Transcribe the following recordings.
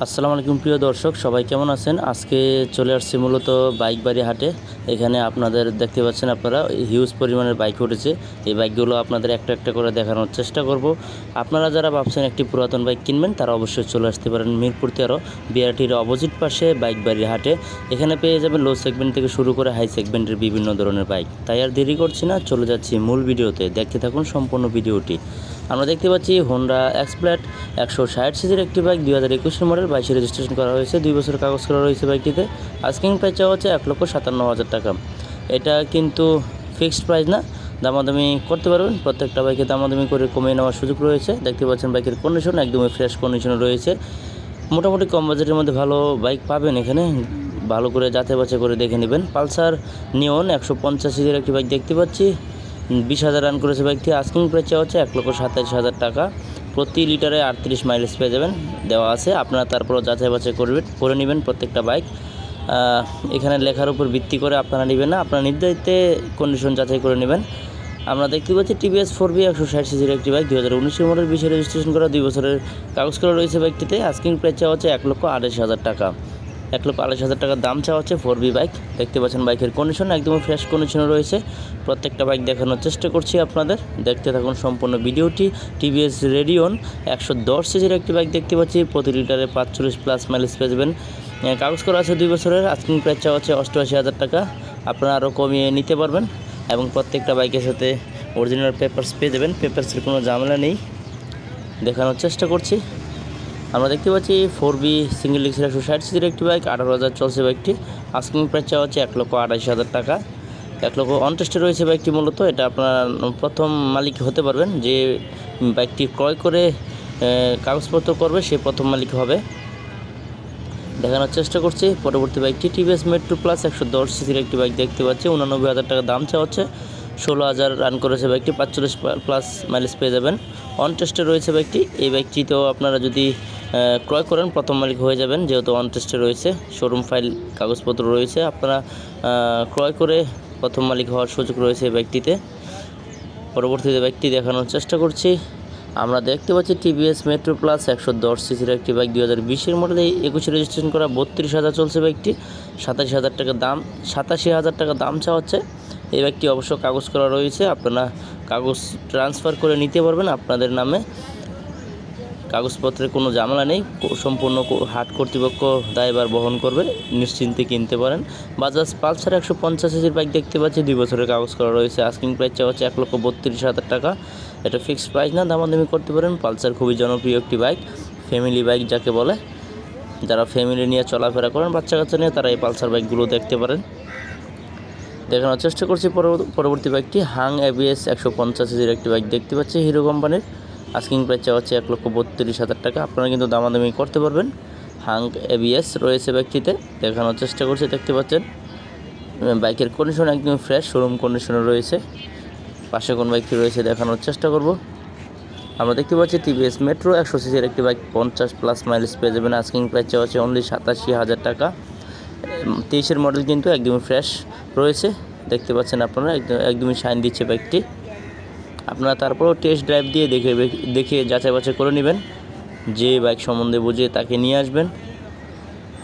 আসসালামু আলাইকুম প্রিয় দর্শক, সবাই কেমন আছেন? আজকে চলে আসছি মূলত বাইক বাড়ি হাটে। এখানে আপনাদের দেখতে পাচ্ছেন, আপনারা হিউজ পরিমাণের বাইক উঠেছে। এই বাইকগুলো আপনাদের একটা একটা করে দেখানোর চেষ্টা করব। আপনারা যারা ভাবছেন একটি পুরাতন বাইক কিনবেন, তারা অবশ্যই চলে আসতে পারেন মিরপুর 13 বিআরটির অপোজিট পাশে বাইক বাড়ি হাটে। এখানে পেয়ে যাবেন লো সেগমেন্ট থেকে শুরু করে হাই সেগমেন্টের বিভিন্ন ধরনের বাইক। তাই আর দেরি করছি না, চলে যাচ্ছি মূল ভিডিওতে। দেখতে থাকুন সম্পূর্ণ ভিডিওটি। আমরা দেখতে পাচ্ছি হোন্ডা এক্সপ্লেড 160 সিসির একটি বাইক, 2021 মডেল, 22 রেজিস্ট্রেশন করা হয়েছে, 2 বছরের কাগজ করা রয়েছে বাইকটিতে। আস্কিং প্রাইস চাওয়া হচ্ছে 1,57,000 টাকা। এটা কিন্তু ফিক্সড প্রাইস না, দামাদামি করতে পারবেন। প্রত্যেকটা বাইকে দামাদামি করে কমিয়ে নেওয়ার সুযোগ রয়েছে। দেখতে পাচ্ছেন বাইকের কন্ডিশন একদমই ফ্রেশ কন্ডিশনে রয়েছে। মোটামুটি কম বাজেটের মধ্যে ভালো বাইক পাবেন এখানে। ভালো করে যাচাই বাছাই করে দেখে নেবেন। পালসার নিয়ন 150 সিসির একটি বাইক দেখতে পাচ্ছি, 20,000 রান করেছে বাইকটি। আস্কিং প্রাইস চাওয়া হচ্ছে 1,27,000 টাকা। প্রতি লিটারে 38 মাইলেজ পেয়ে যাবেন, দেওয়া আছে। আপনারা তারপরও যাচাই বাছাই করে নেবেন প্রত্যেকটা বাইক। এখানে লেখার উপর ভিত্তি করে আপনারা নেবেন না, আপনারা নির্ধারিত কন্ডিশন যাচাই করে নেবেন। আমরা দেখতে পাচ্ছি টিভিএস 4B 160 সিসির একটি বাইক, 2019 মডেল, 20 রেজিস্ট্রেশন করা, 2 বছরের কাগজ করা রয়েছে বাইকটিতে। আস্কিং প্রাইস চাওয়া হচ্ছে 1,28,000 টাকা। 1,28,000 টাকার দাম চাওয়া হচ্ছে 4B বাইক। দেখতে পাচ্ছেন বাইকের কন্ডিশন একদম ফ্রেশ কন্ডিশনে রয়েছে। প্রত্যেকটা বাইক দেখানোর চেষ্টা করছি আপনাদের, দেখতে থাকুন সম্পূর্ণ ভিডিওটি। টিভিএস রেডিয়ন 110 সিসির একটি বাইক দেখতে পাচ্ছি, প্রতি লিটারে 45+ মাইলেজ পেয়ে যাবেন। কাগজ করা আছে 2 বছরের। আস্কিং প্রাইস চাওয়া হচ্ছে 88,000 টাকা। আপনারা আরও কমিয়ে নিতে পারবেন এবং প্রত্যেকটা বাইকের সাথে অরিজিনাল পেপারস পেয়ে যাবেন। পেপারসের কোনো ঝামেলা নেই, দেখানোর চেষ্টা করছি। আমরা দেখতে পাচ্ছি 4B সিঙ্গেল ডিস্কের 160 সিসির একটি বাইক, 18,000 চলছে বাইকটি। আস্কিং প্রাইস চাওয়া হচ্ছে 1,28,000 টাকা। 1,00,000 অন টেস্টে রয়েছে বাইকটি। মূলত এটা আপনারা প্রথম মালিক হতে পারবেন, যে বাইকটি ক্রয় করে কাগজপত্র করবে সে প্রথম মালিক হবে। দেখানোর চেষ্টা করছি পরবর্তী বাইকটি টিভিএস মেট্রো প্লাস 110 সিসির একটি বাইক দেখতে পাচ্ছি, 89,000 টাকা দাম চাওয়া হচ্ছে। 16,000 রান করেছে বাইকটি, 45+ মাইলেজ পেয়ে যাবেন। অন টেস্টে রয়েছে বাইকটি। এই বাইকটিতেও আপনারা যদি ক্রয় করেন প্রথম মালিক হয়ে যাবেন, যেহেতু অন টেস্টে রয়েছে, শোরুম ফাইল কাগজপত্র রয়েছে। আপনারা ক্রয় করে প্রথম মালিক হওয়ার সুযোগ রয়েছে এই বাইকটিতে। পরবর্তীতে বাইকটি দেখানোর চেষ্টা করছি। আমরা দেখতে পাচ্ছি টিভিএস মেট্রো প্লাস 110 সিসির একটি বাইক, 2020 মডেল, 21 রেজিস্ট্রেশন করা, 32,000 চলছে বাইকটি। 87,000 টাকা দাম, 87,000 টাকা দাম চাওয়া হচ্ছে। এই বাইকটি অবশ্য কাগজ করা রয়েছে, আপনারা কাগজ ট্রান্সফার করে নিতে পারবেন আপনাদের নামে। কাগজপত্রের কোনো ঝামেলা নেই, সম্পূর্ণ হাট কর্তৃপক্ষ দায়ভার বহন করবে, নিশ্চিন্তে কিনতে পারেন। বাজাজ পালসার 150 সিসির বাইক দেখতে পাচ্ছি, 2 বছরের কাগজ করা রয়েছে। আস্কিং প্রাইস চাওয়া হচ্ছে 1,32,000 টাকা। এটা ফিক্সড প্রাইস না, দামাদামি করতে পারেন। পালসার খুবই জনপ্রিয় একটি বাইক, ফ্যামিলি বাইক যাকে বলে। যারা ফ্যামিলি নিয়ে চলাফেরা করেন, বাচ্চা কাচ্চা নিয়ে, তারা এই পালসার বাইকগুলো দেখতে পারেন। দেখানোর চেষ্টা করছি পরবর্তী বাইকটি হাং এবিএস 150 সিসির একটি বাইক দেখতে পাচ্ছি, হিরো কোম্পানির। আস্কিং প্রাইস চাওয়া হচ্ছে 1,32,000 টাকা। আপনারা কিন্তু দামাদামি করতে পারবেন। হাং এবিএস রয়েছে বাইকটিতে, দেখানোর চেষ্টা করছি। দেখতে পাচ্ছেন বাইকের কন্ডিশন একদম ফ্রেশ, শোরুম কন্ডিশনে রয়েছে। পাশে কোন বাইকটি রয়েছে দেখানোর চেষ্টা করব। আমরা দেখতে পাচ্ছি টিভিএস মেট্রো 100 সিসির একটি বাইক, 50+ মাইলেজ পেয়ে যাবেন। আস্কিং প্রাইস চাওয়া হচ্ছে অনলি 87,000 টাকা। 23 মডেল কিন্তু একদমই ফ্রেশ রয়েছে, দেখতে পাচ্ছেন আপনারা, একদমই শাইন দিচ্ছে বাইকটি। আপনারা তারপরেও টেস্ট ড্রাইভ দিয়ে দেখে যাচাই বাছাই করে নেবেন। যে বাইক সম্বন্ধে বুঝে তাকে নিয়ে আসবেন।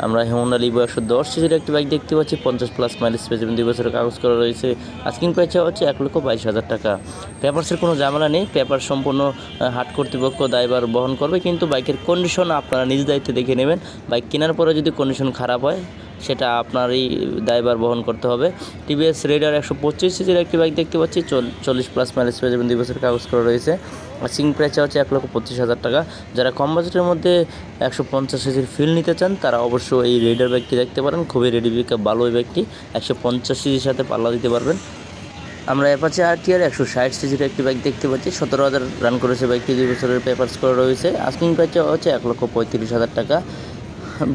আমরা হোন্ডা লিভো 110 সিসির একটি বাইক দেখতে পাচ্ছি, 50+ মাইলেজ পেয়ে যাবেন, 2 বছরের কাগজ করা রয়েছে। আস্কিং প্রাইস হচ্ছে 1,22,000 টাকা। পেপারসের কোনো ঝামেলা নেই, পেপার সম্পূর্ণ হাট কর্তৃপক্ষ দায়ভার বহন করবে, কিন্তু বাইকের কন্ডিশন আপনারা নিজ দায়িত্বে দেখে নেবেন। বাইক কেনার পরে যদি কন্ডিশন খারাপ হয়, সেটা আপনারই দায়ভার বহন করতে হবে। টিভিএস রেডার 125 সিসির একটি বাইক দেখতে পাচ্ছি, 40+ মাইলেজ পেয়ে যাবেন, 2 বছরের কাগজ করা রয়েছে। আস্কিং প্রাইস হচ্ছে 1,25,000 টাকা। যারা কম বাজেটের মধ্যে 150 সিসির ফিল নিতে চান, তারা অবশ্যই এই রেডার বাইকটি দেখতে পারেন। খুবই রেডি পিকআপ ভালো এই বাইকটি, 150 সিসির সাথে পাল্লা দিতে পারবেন। আমরা অ্যাপাচি আরটিআর 160 সিসির একটি বাইক দেখতে পাচ্ছি, 17,000 রান করেছে বাইকটি, 2 বছরের পেপারস করা রয়েছে। আস্কিং প্রাইস হচ্ছে 1,35,000 টাকা।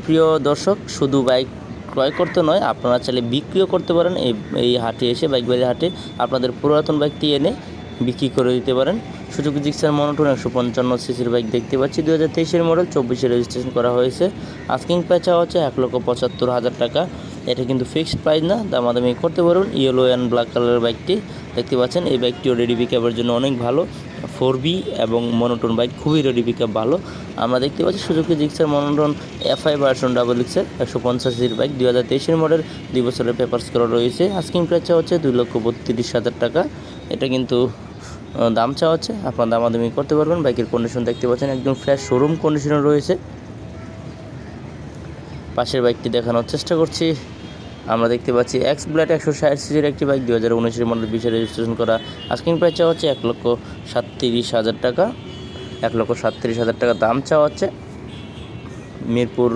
প্রিয় দর্শক, শুধু বাইক ক্রয় করতে নয়, আপনারা চাইলে বিক্রিও করতে পারেন। এই হাটে এসে, বাইক বাড়ি হাটে আপনাদের পুরাতন বাইকটি এনে বিক্রি করে দিতে পারেন। সুজুকি জিক্সার মনোটন 155 সিসির বাইক দেখতে পাচ্ছি, 2023 মডেল, 24 রেজিস্ট্রেশন করা হয়েছে। আস্কিং প্রাইস হচ্ছে 1,75,000 টাকা। এটা কিন্তু ফিক্সড প্রাইস না, দামাদামি করতে পারুন। ইয়েলো অ্যান্ড ব্ল্যাক কালারের বাইকটি দেখতে পাচ্ছেন, এই বাইকটিও রেডি পিকআপের জন্য অনেক ভালো। 4B এবং মনোটন বাইক, খুবই রেডি পিকআপ ভালো। আমরা দেখতে পাচ্ছি Suzuki Gixxer monotone FI version double এক্সের 150 সিসির বাইক, 2023 মডেল, 2 বছরের পেপারস করা রয়েছে। আস্কিং প্রাইস চাওয়া হচ্ছে 2,32,000 টাকা। এটা কিন্তু দাম চাওয়া হচ্ছে, আপনার দামাদামি করতে পারবেন। বাইকের কন্ডিশন দেখতে পাচ্ছেন একদম ফ্রেশ শোরুম কন্ডিশনে রয়েছে। পাশের বাইকটি দেখানোর চেষ্টা করছি। আমরা দেখতে পাচ্ছি এক্স ব্লেড 160 সিসির একটি বাইক, 2019 মডেল, 20 রেজিস্ট্রেশন করা। আস্কিং প্রাইস চাওয়া হচ্ছে 1,37,000 টাকা। 1,37,000 টাকা দাম চাওয়া হচ্ছে। মিরপুর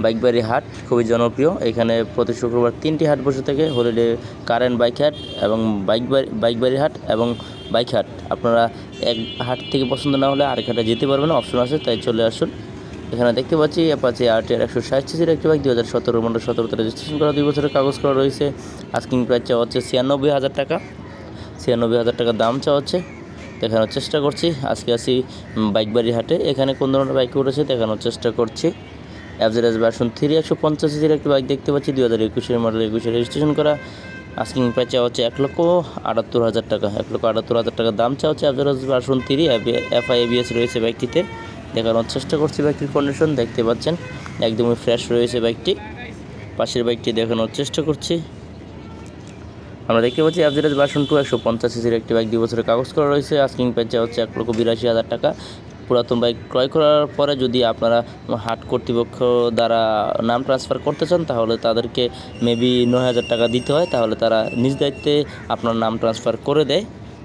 বাইকবাড়ি হাট খুবই জনপ্রিয়। এখানে প্রতি শুক্রবার 3টি হাট বসে থাকে, হলিডে কারেন্ট বাইক হাট এবং বাইকবাড়ি হাট এবং বাইক হাট। আপনারা এক হাট থেকে পছন্দ না হলে আরেক হাটে যেতে পারবেন, অপশন আছে, তাই চলে আসুন। এখানে দেখতে পাচ্ছি অ্যাপাচি RTR 160 সিসির একটি বাইক, 2017 মডেল, 17তে রেজিস্ট্রেশন করা, 2 বছরের কাগজ করা রয়েছে। আস্কিং প্রাইস চাওয়া হচ্ছে 96,000 টাকা। 96,000 টাকা দাম চাওয়া হচ্ছে। দেখানোর চেষ্টা করছি। আজকে আসি বাইকবাড়ি হাটে। এখানে কোন ধরনের বাইক উঠেছে দেখানোর চেষ্টা করছি। FZS ভার্সন 3 150 সিসির একটি বাইক দেখতে পাচ্ছি, 2021 মডেল, 21 রেজিস্ট্রেশন করা। আস্কিং প্রাইস চাওয়া হচ্ছে 1,78,000 টাকা। 1,78,000 টাকা দাম চাওয়া হচ্ছে। FZS ভার্সন 3 FI ABS রয়েছে বাইকটিতে। দেখানোর চেষ্টা করছি বাইকটির কন্ডিশন দেখতে পাচ্ছেন একদমই ফ্রেশ রয়েছে বাইকটি। পাশের বাইকটি দেখানোর চেষ্টা করছি। আমরা দেখতে পাচ্ছি FZS ভার্সন 2 150 সিসির একটি বাইক, 2 বছরের কাগজ করা রয়েছে। আস্কিং প্রাইস হচ্ছে 1,82,000 টাকা। পুরাতন বাইক ক্রয় করার পরে যদি আপনারা হাট কর্তৃপক্ষ দ্বারা নাম ট্রান্সফার করতে চান তাহলে তাদেরকে মেবি 9,000 টাকা দিতে হয়, তাহলে তারা নিজ দায়িত্বে আপনার নাম ট্রান্সফার করে দেয়।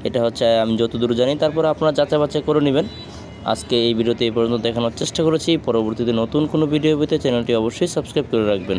এটা হচ্ছে আমি যতদূর জানি, তারপরে আপনারা যাচাই বাছাই করে নেবেন। আজকে এই ভিডিওতে এই পর্যন্ত দেখানোর চেষ্টা করেছি। পরবর্তীতে নতুন কোনো ভিডিও পেতে চ্যানেলটি অবশ্যই সাবস্ক্রাইব করে রাখবেন।